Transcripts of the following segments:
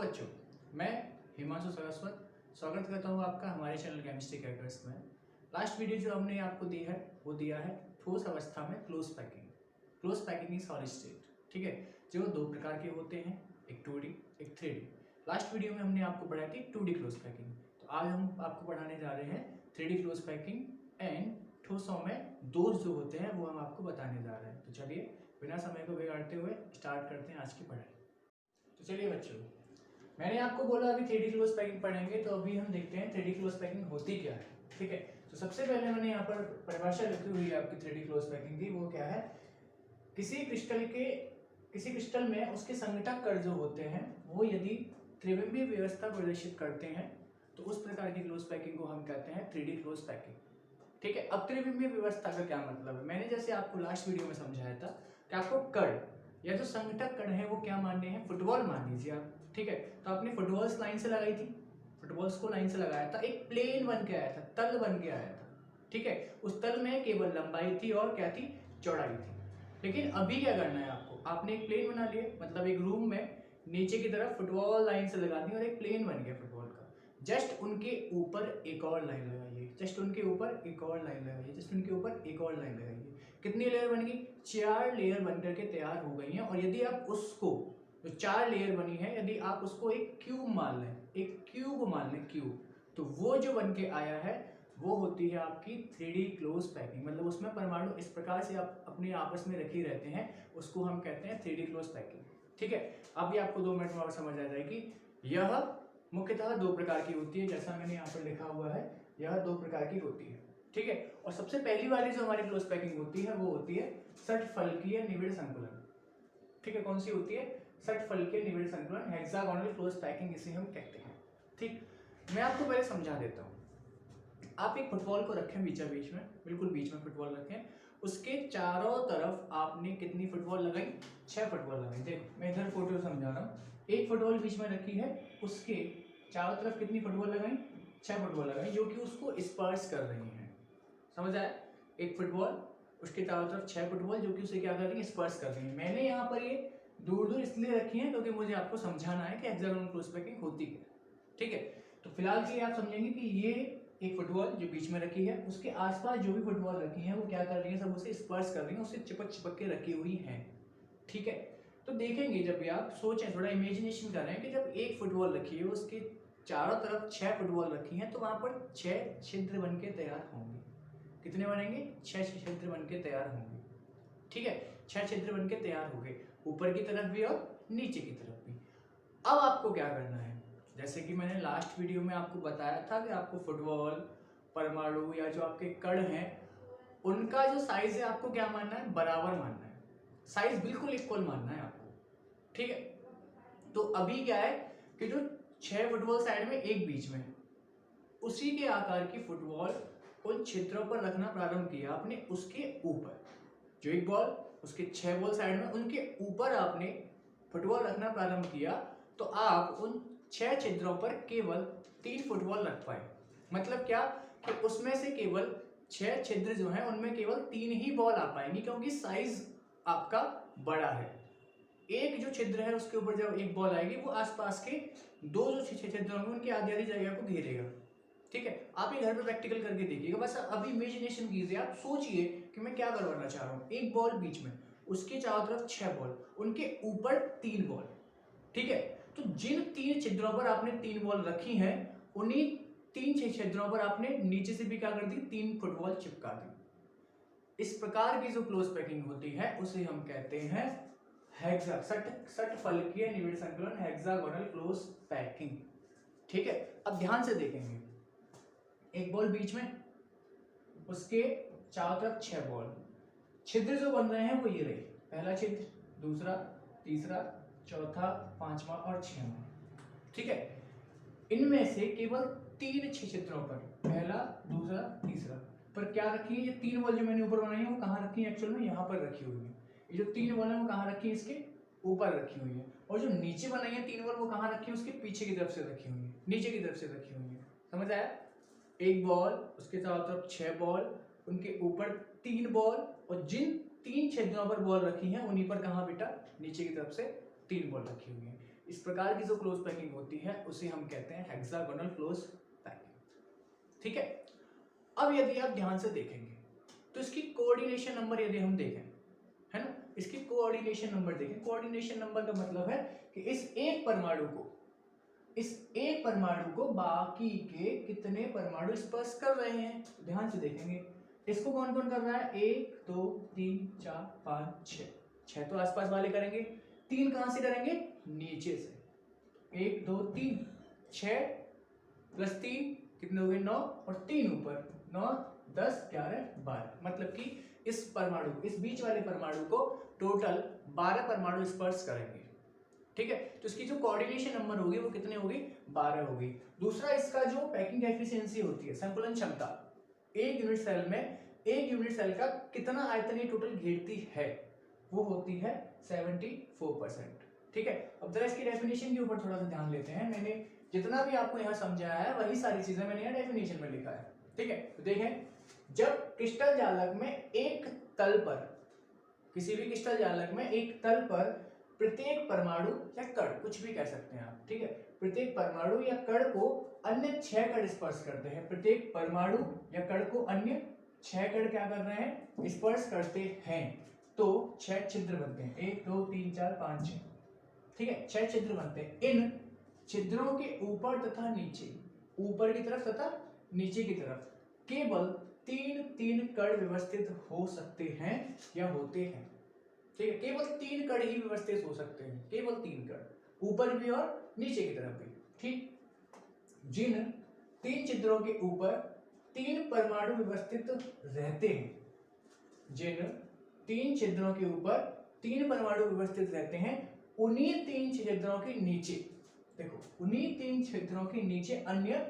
बच्चों, मैं हिमांशु सरस्वत स्वागत करता हूँ आपका हमारे चैनल केमिस्ट्री क्रैकर्स में। लास्ट वीडियो जो हमने आपको दी है वो दिया है ठोस अवस्था में close packing. Close packing is solid state, ठीक है, जो दो प्रकार के होते हैं, एक 2D एक 3D। लास्ट वीडियो में हमने आपको पढ़ाई थी 2D क्लोज पैकिंग, तो आज हम आपको पढ़ाने जा रहे हैं 3D क्लोज पैकिंग एंड ठोसों में दोष जो होते हैं वो हम आपको बताने जा रहे हैं। तो चलिए बिना समय को बिगाड़ते हुए स्टार्ट करते हैं आज की पढ़ाई। तो चलिए बच्चों, मैंने आपको बोला अभी 3D क्लोज पैकिंग पढ़ेंगे, तो अभी हम देखते हैं 3D क्लोज पैकिंग होती क्या है। ठीक है, तो सबसे पहले मैंने यहाँ पर परिभाषा लिखी हुई है आपकी 3D क्लोज पैकिंग की। वो क्या है? किसी क्रिस्टल में उसके संघटक कण जो होते हैं वो यदि त्रिविमीय व्यवस्था प्रदर्शित करते हैं तो उस प्रकार की क्लोज पैकिंग को हम कहते हैं 3D क्लोज पैकिंग। ठीक है, अब त्रिविमीय व्यवस्था का क्या मतलब है? मैंने जैसे आपको लास्ट वीडियो में समझाया था कि आपको कण या जो संघटक कण है वो क्या मानने हैं, फुटबॉल मान लीजिए आप। ठीक है, तो आपने फुटबॉल्स लाइन से लगाई थी, फुटबॉल्स को लाइन से लगाया था, एक प्लेन बन के आया था, तल बन के आया था। ठीक है, उस तल में केवल लंबाई थी और क्या थी, चौड़ाई थी। लेकिन अभी क्या करना है आपको, आपने एक प्लेन बना लिया, मतलब एक रूम में नीचे की तरफ फुटबॉल लाइन से लगा दी और एक प्लेन बन गया फुटबॉल का। जस्ट उनके ऊपर एक और लाइन लगाइए, जस्ट उनके ऊपर एक और लाइन लगाइए, जस्ट उनके ऊपर एक और लाइन लगाइए। कितनी लेयर बन गई? 4 लेयर बनकर के तैयार हो गई हैं। और यदि आप उसको, जो 4 लेयर बनी है, यदि आप उसको एक क्यूब मान लें, एक क्यूब मान लें, क्यूब, तो वो जो बन के आया है वो होती है आपकी 3D क्लोज पैकिंग। मतलब उसमें परमाणु इस प्रकार से आप अपने आपस में रखे रहते हैं, उसको हम कहते हैं 3D क्लोज पैकिंग। ठीक है, अब ये आपको 2 मिनट में और समझ आ जाएगी। यह मुख्यतः 2 प्रकार की होती है, जैसा मैंने यहाँ पर लिखा हुआ है, यह 2 प्रकार की होती है। ठीक है, और सबसे पहली वाली जो हमारी क्लोज पैकिंग होती है वो होती है षटफलकीय निबिड़ संकुलन। ठीक है, कौन सी होती है? षटफलकीय निबिड़ संकुलन, हेक्सागोनल क्लोज पैकिंग इसे हम कहते हैं। ठीक, मैं आपको पहले समझा देता हूँ। आप एक फुटबॉल को रखें बीचा बीच में, बिल्कुल बीच में फुटबॉल रखें, उसके चारों तरफ आपने कितनी फुटबॉल लगाई? 6 फुटबॉल लगाई। देखो मैं इधर फोटो समझा रहा हूँ, एक फुटबॉल बीच में रखी है, उसके चारों तरफ कितनी फुटबॉल लगाई? 6 फुटबॉल लगाई, जो कि उसको स्पर्श कर रही हैं। समझ आया? एक फुटबॉल, उसके चारों तरफ 6 फुटबॉल जो कि उसे क्या कर रही है, स्पर्श कर रही है। मैंने यहाँ पर ये दूर दूर इसलिए रखी है क्योंकि मुझे आपको समझाना है कि हेक्सागोनल क्लोज पैकिंग होती है। ठीक है, तो फिलहाल के लिए आप समझेंगे कि ये एक फुटबॉल जो बीच में रखी है, उसके आसपास जो भी फुटबॉल रखी है वो क्या कर रही है, सब उसे स्पर्श कर रही है, उससे चिपक चिपक के रखी हुई है। ठीक है, तो देखेंगे जब भी आप सोचें, थोड़ा इमेजिनेशन करें कि जब एक फुटबॉल रखी है, उसके चारों तरफ 6 फुटबॉल रखी हैं, तो वहां पर 6 छिद्र बन के तैयार होंगे। कितने बनेंगे? 6 छिद्र बन के तैयार होंगे। ठीक है, 6 छिद्र बन के तैयार हो गए, ऊपर की तरफ भी और नीचे की तरफ भी। अब आपको क्या करना है? जैसे कि मैंने लास्ट वीडियो में आपको बताया था कि आपको फुटबॉल, परमाणु या जो आपके कण हैं, उनका जो साइज है आपको क्या मानना है? बराबर मानना है, साइज बिल्कुल इक्वल मानना है आपको। ठीक है, तो अभी क्या है कि जो 6 फुटबॉल साइड में, एक बीच में, उसी के आकार की फुटबॉल उन छिद्रों पर रखना प्रारंभ किया आपने। उसके ऊपर जो एक बॉल, उसके 6 बॉल साइड में, उनके ऊपर आपने फुटबॉल रखना प्रारंभ किया, तो आप उन 6 छिद्रों पर केवल 3 फुटबॉल रख पाए। मतलब क्या कि उसमें से केवल 6 छिद्र जो हैं उनमें केवल 3 ही बॉल आ पाएंगी, क्योंकि साइज आपका बड़ा है। एक जो छिद्र है उसके ऊपर जब एक बॉल आएगी, वो आसपास के 2 जो छिद्र होंगे उनकी आधी आधी जगह को घेरेगा। ठीक है, आप ये घर पे प्रैक्टिकल करके देखिएगा। बस अभी इमेजिनेशन कीजिए, आप सोचिए कि मैं क्या करवाना चाह रहा हूँ। एक बॉल बीच में, उसके चारों तरफ 6 बॉल, उनके ऊपर 3 बॉल। ठीक है, तो जिन 3 छिद्रों पर आपने 3 बॉल रखी हैं, उन्हीं 3 छिद्रों पर आपने नीचे से भी क्या कर दी, 3 फुटबॉल चिपका दी। इस प्रकार की जो क्लोज पैकिंग होती है उसे हम कहते हैं षटफलकीय निबिड़ संकुलन, हेक्सागोनल क्लोज पैकिंग। ठीक है, अब ध्यान से देखेंगे, एक बॉल बीच में, उसके चारों तरफ 6 बॉल, छिद्र जो बन रहे हैं वो ये रहे, पहला छिद्र, दूसरा, तीसरा, चौथा, 5वां और 6वां। ठीक है, इनमें से केवल 3 छिद्रों पर, पहला, दूसरा, तीसरा, पर क्या रखी है? ये 3 बॉल जो मैंने ऊपर बनाई है वो कहाँ रखी है? एक्चुअल में यहाँ पर रखी हुई है। ये जो 3 बॉल है वो कहाँ रखी है? इसके ऊपर रखी हुई है। और जो नीचे बनाई है 3 बॉल वो कहाँ रखी है? उसके पीछे की तरफ से रखी हुई है, नीचे की तरफ से रखी हुई है। समझ आया? एक बॉल, उसके चारों तरफ 6 बॉल, उनके ऊपर 3 बॉल, और जिन 3 छिद्रों पर बॉल रखी हैं उन्हीं पर कहाँ बेटा? नीचे की तरफ से 3 बॉल रखी हुई है। इस प्रकार की जो क्लोज पैकिंग होती है उसे हम कहते हैं हेक्सागोनल क्लोज पैकिंग। ठीक है, अब यदि आप ध्यान से देखेंगे तो इसकी कोऑर्डिनेशन नंबर यदि हम देखें, है ना, इसकी कोऑर्डिनेशन नंबर देखें। कोऑर्डिनेशन नंबर का मतलब है कि इस एक परमाणु को बाकी के कितने परमाणु स्पर्श कर रहे हैं। ध्यान से देखेंगे इसको कौन कौन कर रहा है, 1 2 3 4 5 6, 6 तो आसपास वाले करेंगे, 3 कहां से करेंगे, नीचे से, 1 2 3, 6 प्लस 3 कितने हो गए, 9, और 3 ऊपर, 9 10 11 12, मतलब कि इस परमाणु, इस बीच वाले परमाणु को टोटल 12 परमाणु स्पर्श करेंगे। ठीक है, तो इसकी जो कोऑर्डिनेशन नंबर होगी वो कितने होगी, 12 होगी। दूसरा, इसका जो पैकिंग एफिशिएंसी होती है, संकुलन क्षमता, एक यूनिट सेल का कितना आयतन ये टोटल घेरती है, वो होती है 74%। ठीक है, अब जरा इसकी डेफिनेशन के ऊपर थोड़ा सा ध्यान लेते हैं। मैंने जितना भी आपको यहाँ समझाया है वही सारी चीजें मैंने यहाँ डेफिनेशन में लिखा है। ठीक है, तो देखें, जब क्रिस्टल जालक में एक तल पर, किसी भी क्रिस्टल जालक में एक तल पर प्रत्येक परमाणु या कण, कुछ भी कह सकते हैं आप, ठीक है, प्रत्येक परमाणु या कण को अन्य 6 कण स्पर्श करते हैं। प्रत्येक परमाणु या कण को अन्य 6 कण क्या कर रहे हैं, स्पर्श करते हैं, तो 6 छिद्र बनते हैं, 1 2 3 4 5 6। ठीक है, 6 छिद्र बनते हैं। इन छिद्रों के ऊपर तथा नीचे, ऊपर की तरफ तथा नीचे की तरफ केवल 3 कण व्यवस्थित हो सकते हैं या होते हैं। ठीक है, केवल 3 कण ही व्यवस्थित हो सकते हैं, केवल 3 कण, ऊपर भी और नीचे की तरफ भी। ठीक, जिन 3 छिद्रों के ऊपर 3 परमाणु व्यवस्थित रहते हैं, जिन 3 छिद्रों के ऊपर 3 परमाणु व्यवस्थित रहते हैं, उन्हीं 3 छिद्रों के नीचे, देखो, उन्हीं 3 छिद्रों के नीचे अन्य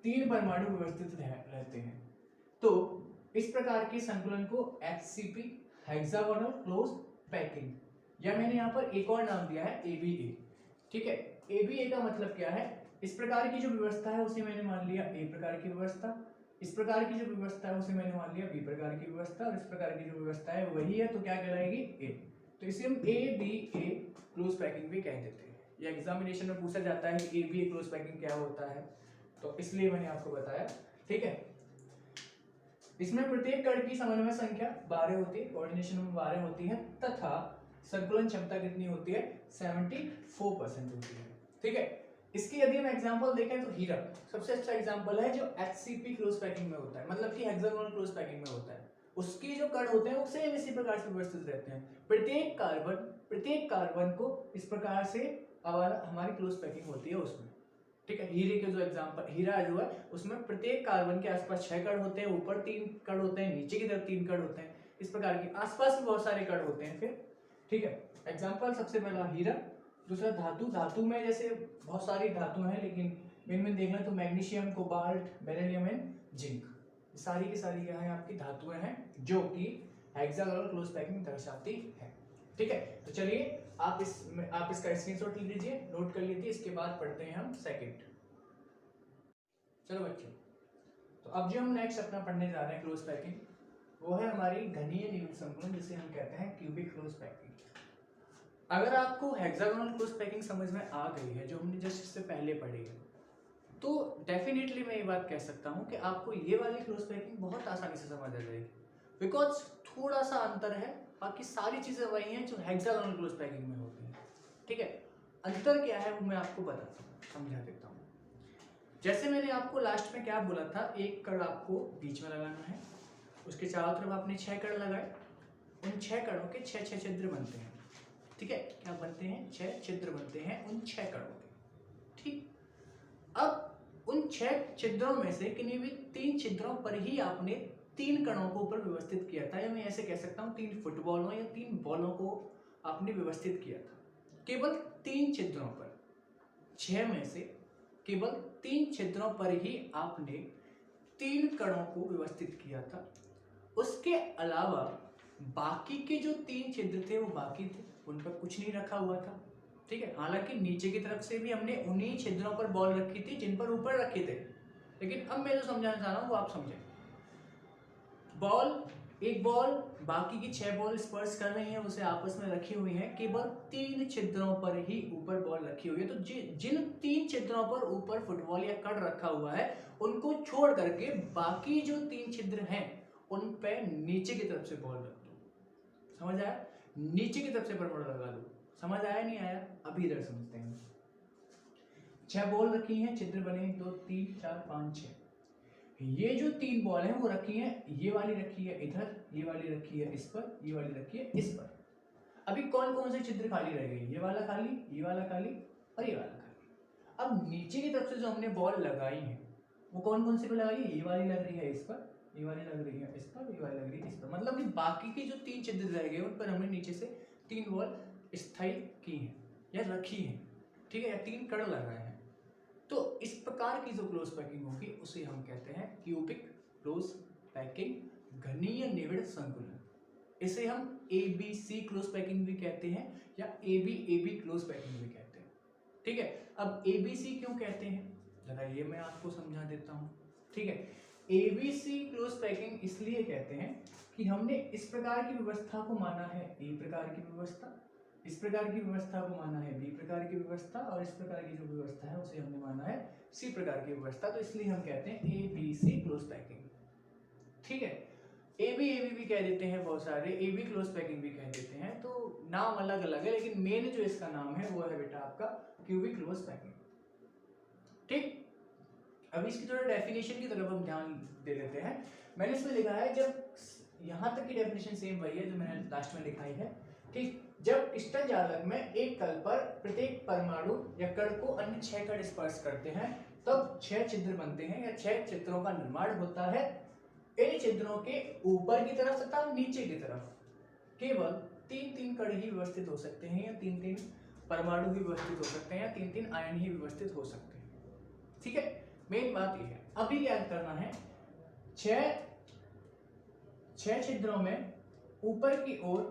3 परमाणु व्यवस्थित रहते हैं। तो इस प्रकार के संकुलन को HCP, हेक्सागोनल क्लोज पैकिंग, या मैंने यहाँ पर एक और नाम दिया है ABA। ठीक है, ABA का मतलब क्या है, इस प्रकार की जो व्यवस्था है उसे मैंने मान लिया A प्रकार की व्यवस्था, इस प्रकार की जो व्यवस्था है उसे मैंने मान लिया B प्रकार की व्यवस्था, और इस प्रकार की जो व्यवस्था है वही है, तो क्या कहलाएगी, A। तो इसे हम ABA क्लोज पैकिंग भी कह देते हैं। या एग्जामिनेशन में पूछा जाता है कि ABA क्लोज पैकिंग क्या होता है, तो इसलिए मैंने आपको बताया। ठीक है, इसमें प्रत्येक कण की समन्वय संख्या 12 होती है, कोऑर्डिनेशन में 12 होती है, तथा संकुलन क्षमता कितनी होती है, 74% होती है। ठीक है, इसकी यदि हम एग्जांपल देखें तो हीरा सबसे अच्छा एग्जांपल है जो HCP क्लोज पैकिंग में होता है, मतलब कि हेक्सागोनल क्लोज पैकिंग में होता है। उसकी जो कण होते हैं वो सेम इसी प्रकार से व्यवस्थित रहते हैं। प्रत्येक कार्बन को इस प्रकार से हमारी क्लोज पैकिंग होती है उसमें। ठीक है, हीरे के जो एग्जांपल, हीरा जो है उसमें प्रत्येक कार्बन के आसपास 6 कण होते हैं, ऊपर 3 कण होते हैं, नीचे की तरफ 3 कण होते हैं, इस प्रकार के आसपास भी बहुत सारे कण होते हैं फिर। ठीक है, एग्जांपल सबसे पहला हीरा। दूसरा धातु में जैसे बहुत सारी धातु हैं, लेकिन इनमें देखना तो magnesium, cobalt, beryllium and zinc, सारी की सारी क्या है आपकी धातुएं हैं जो कि हेक्सागोनल क्लोज पैकिंग दर्शाती है। ठीक है, तो चलिए आप इसका स्क्रीनशॉट ले लीजिए, नोट कर लीजिए, इसके बाद पढ़ते हैं हम सेकंड। चलो बच्चों, तो अब जो हम नेक्स्ट अपना पढ़ने जा रहे हैं क्लोज पैकिंग, वो है हमारी घनीय निविड़ संकुलन, जिसे हम कहते हैं क्यूबिक क्लोज पैकिंग। अगर आपको हेक्सागोनल क्लोज पैकिंग समझ में आ गई है, जो हमने जस्ट इससे पहले पढ़ी है, तो डेफिनेटली मैं ये बात कह सकता हूँ कि आपको ये वाली क्लोज पैकिंग बहुत आसानी से समझ आ जाएगी, बिकॉज थोड़ा सा अंतर है, बाकी सारी चीज़ें वही हैं जो हेक्सागोनल क्लोज पैकिंग में होती हैं। ठीक है, अंतर क्या है वो मैं आपको बताता हूँ, समझा देता हूँ। जैसे मैंने आपको लास्ट में क्या बोला था, एक कण आपको बीच में लगाना है, उसके चारों तरफ आपने 6 कण लगाए, उन 6 कणों के 6 छिद्र बनते हैं। ठीक है, क्या बनते हैं, 6 छिद्र बनते हैं उन 6 कणों के। ठीक, अब उन 6 छिद्रों में से किन्हीं भी 3 छिद्रों पर ही आपने 3 कणों को ऊपर व्यवस्थित किया था, या मैं ऐसे कह सकता हूँ 3 फुटबॉलों या 3 बॉलों को आपने व्यवस्थित किया था। केवल 3 छिद्रों पर, 6 में से केवल 3 छिद्रों पर ही आपने 3 कणों को व्यवस्थित किया था। उसके अलावा बाकी के जो 3 छिद्र थे वो बाकी थे, उन पर कुछ नहीं रखा हुआ था। ठीक है, हालांकि नीचे की तरफ से भी हमने उन्हीं छिद्रों पर बॉल रखी थी जिन पर ऊपर रखे थे, लेकिन अब मैं जो समझाना चाह रहा हूँ वो आप समझें। बॉल एक बॉल बाकी की 6 बॉल स्पर्श कर रही हैं, उसे आपस में रखी हुई हैं, केवल 3 छिद्रों पर ही ऊपर बॉल रखी हुई है। तो जिन 3 छिद्रों पर ऊपर फुटबॉल या कड़ रखा हुआ है उनको छोड़ करके बाकी जो 3 छिद्र हैं उन पे नीचे की तरफ से बॉल रख दो। समझ आया? नीचे की तरफ से बॉल लगा दो। समझ आया नहीं आया? अभी इधर समझते हैं। 6 बॉल रखी हैं, छिद्र बने 2 3 4 5 6। ये जो 3 बॉल हैं वो रखी हैं, ये वाली रखी है इधर, ये वाली रखी है इस पर, ये वाली रखी है इस पर। अभी कौन कौन से छिद्र खाली रह गए? ये वाला खाली, ये वाला खाली और ये वाला खाली। अब नीचे की तरफ से जो हमने बॉल लगाई है वो कौन कौन से पे लगाई है? ये वाली लग रही है इस पर, ये वाली लग रही है इस पर, ये वाली लग रही है इस पर। मतलब कि बाकी के जो 3 छिद्र रह गए उन पर हमने नीचे से 3 बॉल स्थायी की है या रखी है, ठीक है, या 3 कड़ लगाए हैं। तो इस प्रकार की जो क्लोज पैकिंग होगी उसे हम कहते हैं क्यूबिक क्लोज पैकिंग, घनीय निविड़ संकुलन। इसे हम ABC क्लोज पैकिंग भी कहते हैं या AB क्लोज पैकिंग भी कहते हैं। ठीक है, अब ABC क्यों कहते हैं जरा ये मैं आपको समझा देता हूँ। ठीक है, ABC क्लोज पैकिंग इसलिए कहते हैं कि हमने इस प्रकार की व्यवस्था को माना है A प्रकार की व्यवस्था, इस प्रकार की व्यवस्था को माना है B प्रकार की व्यवस्था, और इस प्रकार की जो व्यवस्था है उसे हमने माना है C प्रकार की व्यवस्था। तो इसलिए हम कहते हैं ABC क्लोज पैकिंग। ठीक है, AB भी कह देते हैं बहुत सारे, AB क्लोज पैकिंग भी कह देते हैं, तो नाम अलग अलग है, लेकिन मेन जो इसका नाम है वो है बेटा आपका क्यूबिक क्लोज पैकिंग। ठीक, अब इसकी थोड़ा डेफिनेशन की तरफ हम ध्यान दे लेते हैं। मैंने इसमें लिखा है, जब यहाँ तक की डेफिनेशन सेम वही है जो मैंने लास्ट में लिखाई है। ठीक, जब क्रिस्टल जालक में एक कण पर प्रत्येक परमाणु या कण को अन्य 6 कण स्पर्श करते हैं तब 6 छिद्र बनते हैं या 6 छिद्रों का निर्माण होता है। इन छिद्रों के ऊपर की तरफ तथा नीचे की तरफ केवल 3-3 कण ही व्यवस्थित हो सकते हैं, या 3-3 परमाणु ही व्यवस्थित हो सकते हैं, या 3-3 आयन ही व्यवस्थित हो सकते हैं। ठीक है, मेन बात यह है। अभी क्या करना है, 6 छिद्रों में ऊपर की ओर,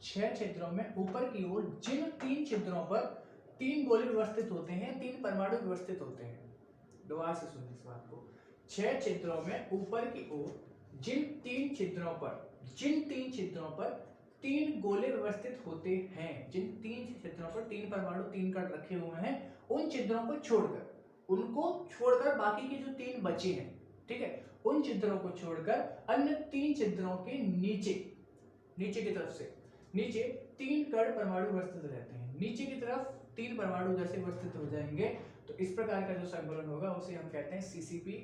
6 छिद्रों में ऊपर की ओर जिन 3 छिद्रों पर 3 गोले व्यवस्थित होते हैं, 3 परमाणु व्यवस्थित होते हैं। दोबारा से सुनिए इस बात को। 6 छिद्रों में ऊपर की ओर जिन 3 छिद्रों पर 3 गोले व्यवस्थित होते हैं, जिन 3 छिद्रों पर 3 परमाणु 3 कण रखे हुए हैं, उन छिद्रों को छोड़कर बाकी के जो 3 बचे हैं, ठीक है, उन छिद्रों को छोड़कर अन्य 3 छिद्रों के नीचे की तरफ से 3 कण परमाणु व्यवस्थित रहते हैं। नीचे की तरफ 3 परमाणु जैसे व्यवस्थित हो जाएंगे तो इस प्रकार का जो संकुलन होगा उसे हम कहते हैं CCP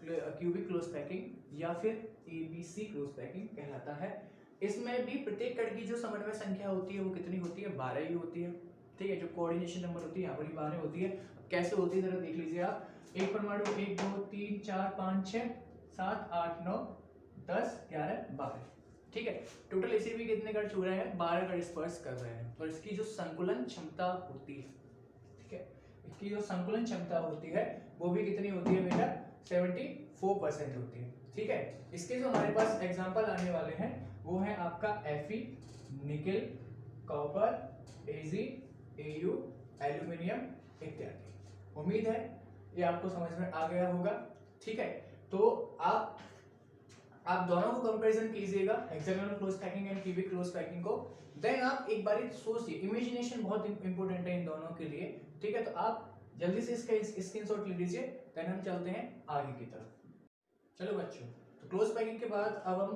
क्यूबिक क्लोज पैकिंग या फिर ABC क्लोज पैकिंग कहलाता है। इसमें भी प्रत्येक कण की जो समन्वय संख्या होती है वो कितनी होती है? 12 ही होती है। ठीक है, जो कोऑर्डिनेशन नंबर होती है यहाँ पर ही 12 होती है। कैसे होती है जरा देख लीजिए आप। एक परमाणु 1 2 3 4 5 6 7 8 9 10 11 12। ठीक है, टोटल इसे भी कितने कण छू रहे हैं? 12 कण स्पर्श कर रहे हैं। और इसकी जो संकुलन क्षमता होती है, ठीक है, इसकी जो संकुलन क्षमता होती है वो भी कितनी होती है बेटा? 74% होती है। ठीक है, इसके जो हमारे पास एग्जांपल आने वाले हैं वो है आपका Fe, nickel, copper, Ag, Au, aluminium इत्यादि। उम्मीद है ये आपको समझ में आ गया होगा। ठीक है, तो आप दोनों को कंपैरिजन कीजिएगा, hexagonal close packing and cubic close packing को। देन आप एक बार सोचिए, इमेजिनेशन बहुत इंपॉर्टेंट है इन दोनों के लिए। ठीक है, तो आप जल्दी से इसका स्क्रीनशॉट ले लीजिए। देन हम चलते हैं आगे की तरफ। चलो बच्चों, तो क्लोज पैकिंग के बाद अब हम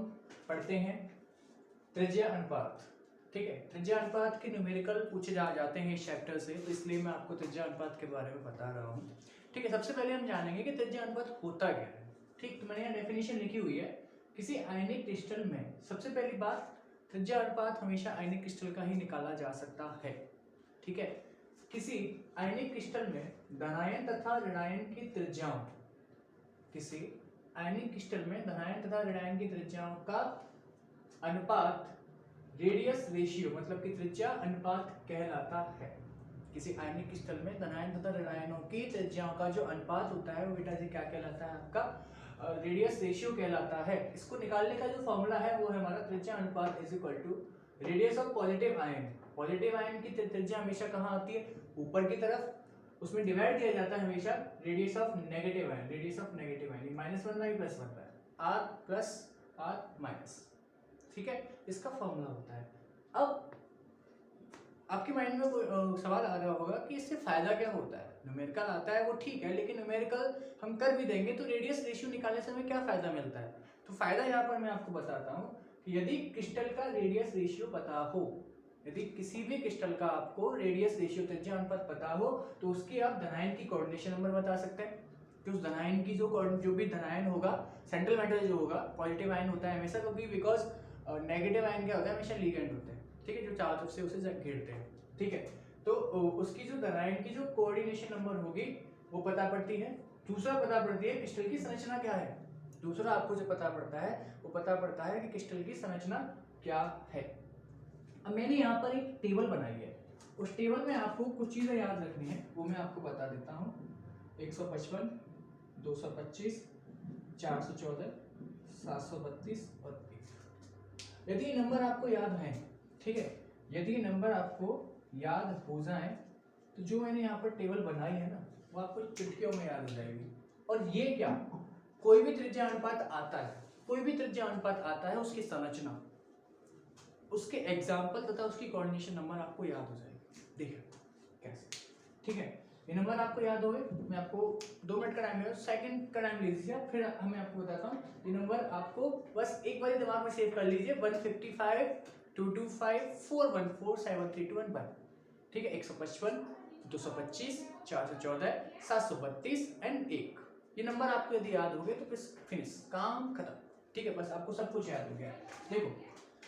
पढ़ते हैं त्रिज्या अनुपात। ठीक है, त्रिज्या अनुपात के न्यूमेरिकल पूछे जाते हैं इस चैप्टर से, तो इसलिए मैं आपको त्रिज्या अनुपात के बारे में बता रहा हूँ। ठीक है, सबसे पहले हम जानेंगे कि त्रिज्या अनुपात होता क्या है। ठीक, तो मैंने यहाँ डेफिनेशन लिखी हुई है। किसी आयनिक क्रिस्टल में सबसे पहली बात, त्रिज्या अनुपात हमेशा आयनिक क्रिस्टल का ही निकाला जा सकता है। ठीक है, किसी आयनिक क्रिस्टल में धनायन तथा ऋणायन की त्रिज्याओं, किसी आयनिक क्रिस्टल में धनायन तथा ऋणायन की त्रिज्याओं का अनुपात रेडियस रेशियो मतलब कि त्रिज्या अनुपात कहलाता है। किसी आयनिक क्रिस्टल में धनायन तथा ऋणायनों की त्रिज्याओं का जो अनुपात होता है वो बेटा जी क्या कहलाता है? आपका रेडियस रेशियो कहलाता है। इसको निकालने का जो फॉर्मूला है वो है हमारा त्रिज्या अनुपात is equal to radius of positive ion. Positive ion की त्रिज्या हमेशा कहाँ आती है? ऊपर की तरफ। उसमें डिवाइड किया जाता है हमेशा radius of negative ion. Radius of negative ion -1 -1 R plus R minus. ठीक है, इसका फॉर्मूला होता है। अब आपके माइंड में कोई सवाल आ रहा होगा कि इससे फायदा क्या होता है, न्यूमेरिकल आता है वो ठीक है, लेकिन न्यूमेरिकल हम कर भी देंगे तो रेडियस रेशियो निकालने से हमें क्या फायदा मिलता है। तो फायदा यहाँ पर मैं आपको बताता हूँ कि यदि क्रिस्टल का रेडियस रेशियो पता हो, यदि किसी भी क्रिस्टल का आपको रेडियस रेशियो त्रिज्या अनुपात पता हो, तो उसकी आप धनायन की कोऑर्डिनेशन नंबर बता सकते हैं कि उस धनायन की जो भी धनायन होगा, सेंट्रल मेटल जो होगा, पॉजिटिव आयन होता है हमेशा, क्योंकि बिकॉज नेगेटिव आयन क्या होता है, हमेशा लिगेंड होते हैं, ठीक है, जो चारों तरफ से उसे घेरते हैं, ठीक है। तो उसकी जो धनायन की जो कोऑर्डिनेशन नंबर होगी वो पता पड़ती है। दूसरा पता पड़ती है क्रिस्टल की संरचना क्या है, दूसरा आपको जो पता पड़ता है वो पता पड़ता है कि क्रिस्टल की संरचना क्या है। अब मैंने यहाँ पर एक टेबल बनाई है, उस टेबल में आपको कुछ चीज़ें याद रखनी है, वो मैं आपको बता देता हूँ। 155, 225, 414, 732 और 1। यदि ये नंबर आपको याद है, ठीक है, यदि ये नंबर आपको याद हो जाए तो जो मैंने यहाँ पर टेबल बनाई है ना, वो आपको चुटकियों में याद हो जाएगी। और ये क्या, कोई भी त्रिज्या अनुपात आता है, कोई भी त्रिज्या अनुपात आता है, उसकी संरचना, उसके एग्जाम्पल तथा उसकी कोऑर्डिनेशन नंबर आपको याद हो जाएगी। देखिए कैसे, ठीक है, ये नंबर आपको याद हो गए। मैं आपको 2 मिनट का टाइम है, सेकंड का टाइम ले लीजिए, फिर हमें आपको बताता हूँ। ये नंबर आपको बस एक बार दिमाग में सेव कर लीजिए, 155, 225, 414, 732 1, ठीक है, 155, 225, 414, 732 एंड 1। ये नंबर आपको यदि याद हो गए तो फिर फिनिश, काम खत्म, ठीक है, बस आपको सब कुछ याद हो गया। देखो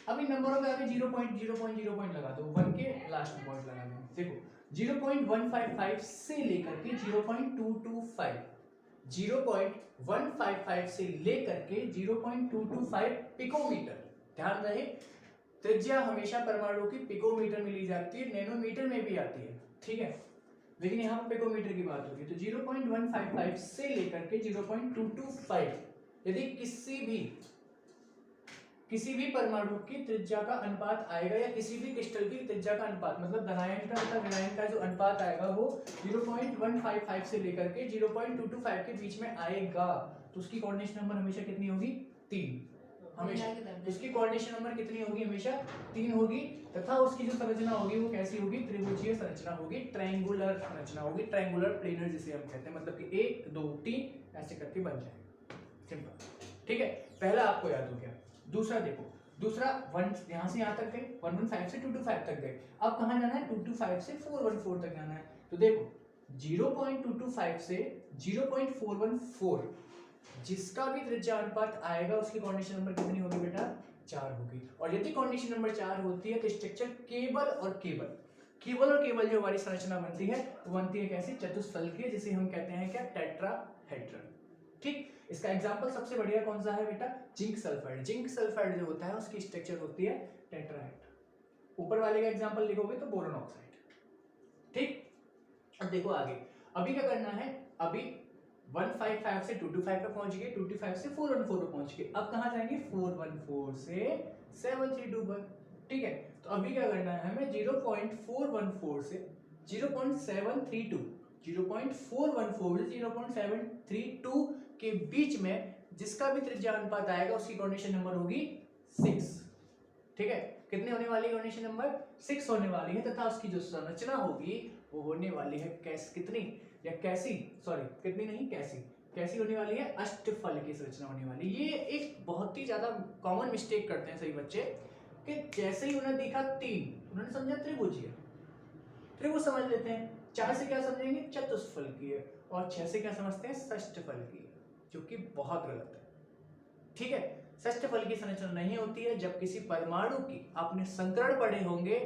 अब इन नंबरों पे आगे 0.0.0 लगा दो, 1 के लास्ट में पॉइंट लगा देंगे। देखो 0.155 से लेकर के 0.225, 0.155 से लेकर के 0.225 पिकोमीटर। ध्यान रहे त्रिज्या हमेशा परमाणु की पिकोमीटर में ली जाती है, नैनोमीटर में भी आती है, ठीक है, लेकिन यहाँ पर पिकोमीटर की बात होगी। तो 0.155 से लेकर के 0.225 यदि किसी भी परमाणु की त्रिज्या का अनुपात आएगा, या किसी भी क्रिस्टल की त्रिज्या का अनुपात, मतलब धनायन का तथा ऋणायन का जो अनुपात आएगा वो 0.155 से लेकर के 0.225 के बीच में आएगा, तो उसकी कोऑर्डिनेशन नंबर हमेशा कितनी होगी, 3 हमेशा। उसकी कोऑर्डिनेशन नंबर कितनी होगी, हमेशा 3 होगी, तथा उसकी जो संरचना होगी वो कैसी होगी, त्रिभुजीय संरचना होगी, ट्रायंगुलर संरचना होगी, ट्रायंगुलर प्लेनर जिसे हम कहते हैं, मतलब कि 1 2 3 ऐसे करके बन जाएगा, सिंपल, ठीक है। पहला आपको याद हो गया। दूसरा देखो, दूसरा 1 यहाँ से यहाँ तक गए, 115 से 225 तक गए, अब कहाँ जाना है, 225 से 414 तक जाना है। तो देखो 0.225 से 0.414 जिसका भी त्रिज्या अनुपात आएगा उसकी कोऑर्डिनेशन नंबर कितनी होगी बेटा, 4 होगी। और यदि कोऑर्डिनेशन नंबर 4 होती है तो स्ट्रक्चर केबल और केबल जो हमारी संरचना बनती है वो बनती है कैसी, चतुष्फलकीय, जिसे हम कहते हैं क्या, टेट्राहेड्रन, ठीक। इसका एग्जांपल सबसे बढ़िया कौन सा है बेटा, जिंक सल्फाइड। जिंक सल्फाइड जो होता है उसकी स्ट्रक्चर होती है टेट्राहेड्रन। ऊपर वाले का एग्जांपल लिखोगे तो बोरोन ऑक्साइड, ठीक। अब देखो आगे, अभी क्या करना है, अभी 155 से 225 पे पहुंच गए, 225 से 414 पे पहुंच गए, अब कहां जाएंगे, 414 से 732 पर, ठीक है। तो अभी क्या करना है हमें, 0.414 से 0.732, 0.414 से 0.732 के बीच में जिसका भी त्रिज्या अनुपात आएगा उसकी कोऑर्डिनेशन नंबर होगी 6, ठीक है। कितने होने वाली कोऑर्डिनेशन नंबर, 6 होने वाली है, तथा उसकी जो संरचना होगी वो होने वाली है कितनी, या कैसी, सॉरी कितनी नहीं, कैसी होने वाली है, अष्टफल की संरचना होने वाली। ये एक बहुत ही ज्यादा कॉमन मिस्टेक करते हैं सही बच्चे, कि जैसे ही उन्हें दिखा 3 उन्होंने समझा त्रिभुजीय, त्रिभुज समझ लेते हैं, 4 से क्या समझेंगे, चतुष्फलकीय, और 6 से क्या समझते हैं, षष्ठफलकीय, जो कि बहुत गलत है, ठीक है। षष्ठफल की संरचना नहीं होती है। जब किसी परमाणु की, आपने संकरण पढ़े होंगे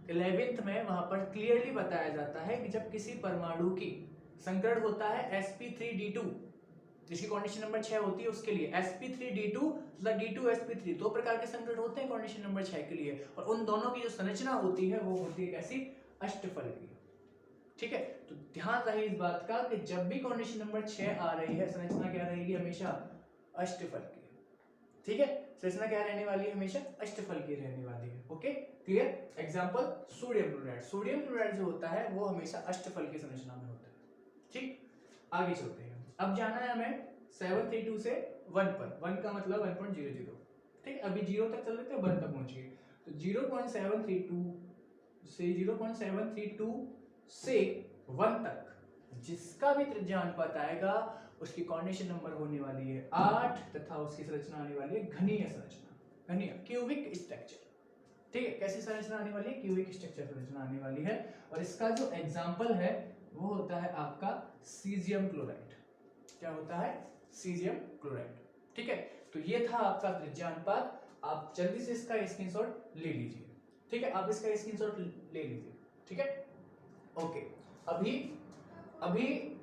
11th में, वहां पर क्लियरली बताया जाता है कि जब किसी परमाणु की संकरण होता है sp3d2, जिसकी कोऑर्डिनेशन नंबर 6 होती है, उसके लिए sp3d2 d2sp3 दो प्रकार के संकरण होते हैं कोऑर्डिनेशन नंबर 6 के लिए, और उन दोनों की जो संरचना होती है वो होती है कैसी, अष्टफलकीय, ठीक है। तो ध्यान रहे इस बात का कि जब भी कोऑर्डिनेशन नंबर 6 आ रही है, संरचना क्या रहेगी, हमेशा अष्टफलकीय, ठीक है। संरचना क्या रहने वाली है, हमेशा अष्टफलकीय रहने वाली है, okay clear. Example sodium chloride, sodium chloride जो होता है वो हमेशा अष्टफलकीय संरचना में होता है, ठीक। आगे चलते हैं, अब जाना है हमें 732 से 1 पर, 1 का मतलब 1.00, ठीक है, अभी 0 तक चल रहे थे, 1 तक पहुंच गए। तो 0.732 से 0.732 से 1 तक जिसका भी त्रिज्या अनुपात आएगा उसकी कोऑर्डिनेशन नंबर होने वाली है 8 तथा उसकी संरचना आने वाली है घनीय संरचना, घनीय क्यूबिक स्ट्रक्चर। ठीक है, कैसी संरचना आने वाली है? क्यूबिक स्ट्रक्चर संरचना आने वाली है। और इसका जो एग्जाम्पल है वो होता है आपका सीजियम क्लोराइड। क्या होता है? Caesium chloride. ठीक है, तो ये था आपका त्रिज्या अनुपात। आप जल्दी से इसका स्क्रीनशॉट ले लीजिए। ठीक है, आप इसका स्क्रीनशॉट ले लीजिए। ठीक है, ओके। अभी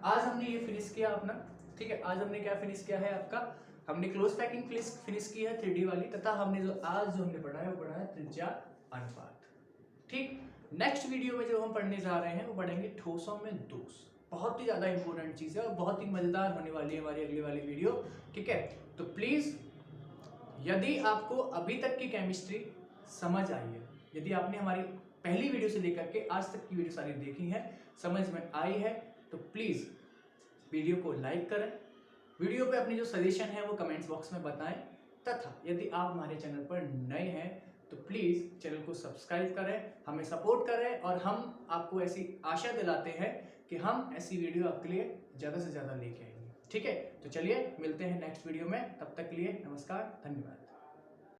आज हमने ये फिनिश किया अपना। ठीक है, आज हमने क्या फिनिश किया है आपका? हमने क्लोज पैकिंग फिनिश की है 3D वाली, तथा हमने जो हमने पढ़ा है वो पढ़ा है त्रिज्या अनुपात। ठीक, नेक्स्ट वीडियो में जो हम पढ़ने जा रहे हैं वो पढ़ेंगे ठोसों में दोष। बहुत ही ज्यादा इंपॉर्टेंट चीज है और बहुत ही मजेदार होने वाली है हमारी अगली वाली वीडियो। ठीक है, तो प्लीज यदि आपको अभी तक की केमिस्ट्री समझ आई है, यदि आपने हमारी पहली वीडियो से लेकर के आज तक की वीडियो सारी देखी है, समझ में आई है, तो प्लीज वीडियो को लाइक करें, वीडियो पे अपनी जो सजेशन है वो कमेंट्स बॉक्स में बताएं, तथा यदि आप हमारे चैनल पर नए हैं तो प्लीज चैनल को सब्सक्राइब करें, हमें सपोर्ट करें, और हम आपको ऐसी आशा दिलाते हैं कि हम ऐसी वीडियो आपके लिए ज़्यादा से ज़्यादा लेके आएंगे। ठीक है, तो चलिए मिलते हैं नेक्स्ट वीडियो में, तब तक के लिए नमस्कार, धन्यवाद।